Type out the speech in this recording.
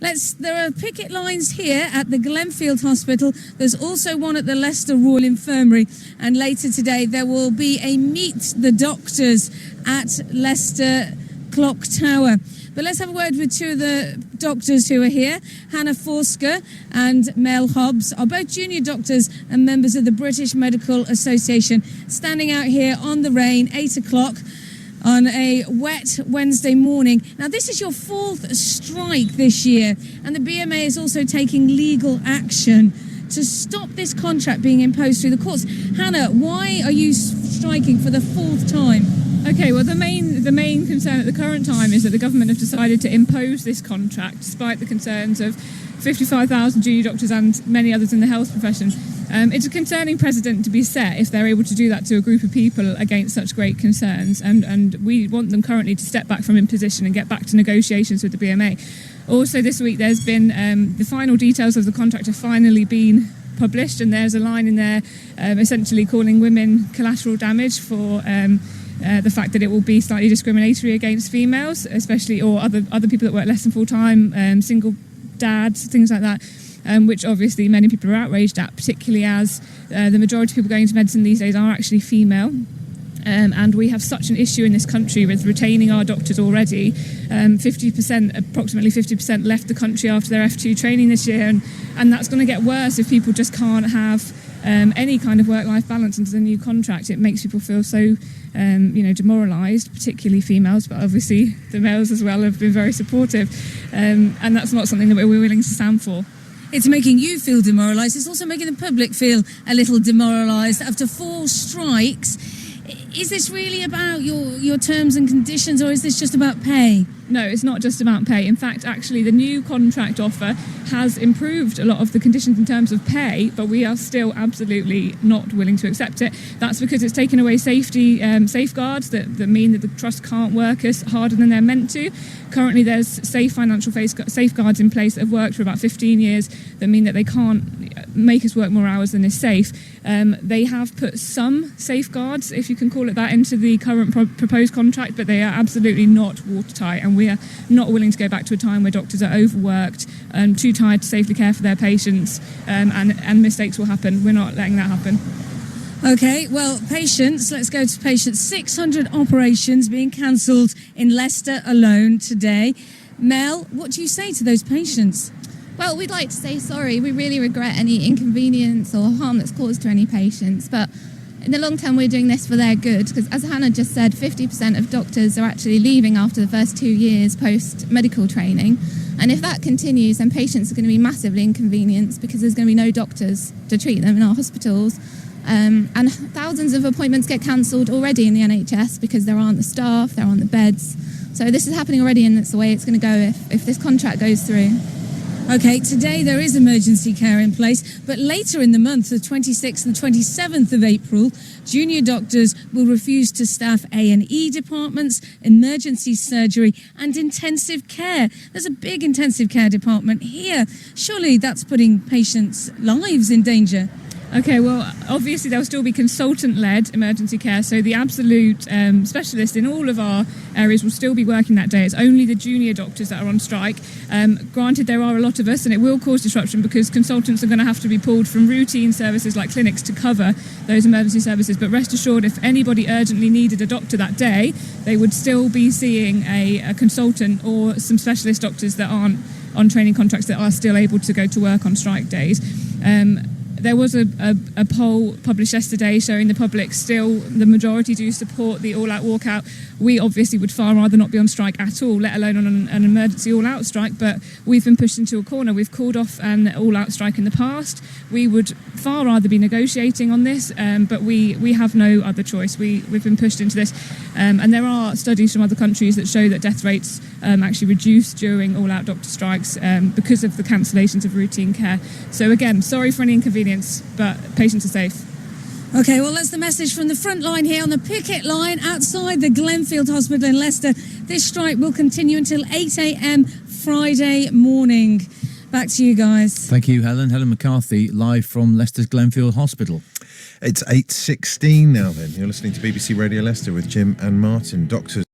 There are picket lines here at the Glenfield Hospital. There's also one at the Leicester Royal Infirmary. And later today, there will be a Meet the Doctors at Leicester Clock Tower. But let's have a word with two of the doctors who are here. Hannah Forsker and Mel Hobbs are both junior doctors and members of the British Medical Association, standing out here on the rain, 8 o'clock on a wet Wednesday morning. Now, this is your 4th strike this year, and the BMA is also taking legal action to stop this contract being imposed through the courts. Hannah, why are you striking for the 4th time? Okay, well, the main concern at the current time is that the government have decided to impose this contract despite the concerns of 55,000 junior doctors and many others in the health profession. It's a concerning precedent to be set if they're able to do that to a group of people against such great concerns, and we want them currently to step back from imposition and get back to negotiations with the BMA. Also, this week there's been the final details of the contract have finally been published, and there's a line in there essentially calling women collateral damage for the fact that it will be slightly discriminatory against females, especially, or other people that work less than full time, single dads, things like that, which obviously many people are outraged at, particularly as the majority of people going into medicine these days are actually female. And we have such an issue in this country with retaining our doctors already. Approximately 50% left the country after their F2 training this year, and that's going to get worse if people just can't have any kind of work-life balance under the new contract. It makes people feel so demoralised, particularly females, but obviously the males as well have been very supportive, and that's not something that we're willing to stand for. It's making you feel demoralised. It's also making the public feel a little demoralised after 4 strikes. Is this really about your terms and conditions, or is this just about pay? No, it's not just about pay. In fact, actually, the new contract offer has improved a lot of the conditions in terms of pay, but we are still absolutely not willing to accept it. That's because it's taken away safety safeguards that mean that the trust can't work as harder than they're meant to. Currently, there's safe financial safeguards in place that have worked for about 15 years that mean that they can't make us work more hours than is safe. They have put some safeguards, if you can call it that, into the current proposed contract, but they are absolutely not watertight, and we are not willing to go back to a time where doctors are overworked and too tired to safely care for their patients, and mistakes will happen. We're not letting that happen. OK, well, patients, let's go to patients. 600 operations being cancelled in Leicester alone today. Mel, what do you say to those patients? Well, we'd like to say sorry. We really regret any inconvenience or harm that's caused to any patients, but in the long term we're doing this for their good, because as Hannah just said, 50% of doctors are actually leaving after the first 2 years post-medical training, and if that continues then patients are going to be massively inconvenienced because there's going to be no doctors to treat them in our hospitals, and thousands of appointments get cancelled already in the NHS because there aren't the staff, there aren't the beds. So this is happening already, and that's the way it's going to go if this contract goes through. OK, today there is emergency care in place, but later in the month, the 26th and 27th of April, junior doctors will refuse to staff A&E departments, emergency surgery and intensive care. There's a big intensive care department here. Surely that's putting patients' lives in danger. Okay, well, obviously there'll still be consultant-led emergency care, so the absolute specialist in all of our areas will still be working that day. It's only the junior doctors that are on strike. Granted, there are a lot of us, and it will cause disruption because consultants are going to have to be pulled from routine services like clinics to cover those emergency services. But rest assured, if anybody urgently needed a doctor that day, they would still be seeing a consultant or some specialist doctors that aren't on training contracts that are still able to go to work on strike days. There was a poll published yesterday showing the public still, the majority do support the all-out walkout. We obviously would far rather not be on strike at all, let alone on an emergency all-out strike, but we've been pushed into a corner. We've called off an all-out strike in the past. We would far rather be negotiating on this, but we have no other choice. We've been pushed into this, and there are studies from other countries that show that death rates actually reduce during all-out doctor strikes because of the cancellations of routine care. So again, sorry for any inconvenience, but patients are safe. OK, well, that's the message from the front line here on the picket line outside the Glenfield Hospital in Leicester. This strike will continue until 8 a.m. Friday morning. Back to you guys. Thank you, Helen. Helen McCarthy, live from Leicester's Glenfield Hospital. It's 8:16 now then. You're listening to BBC Radio Leicester with Jim and Martin. Doctors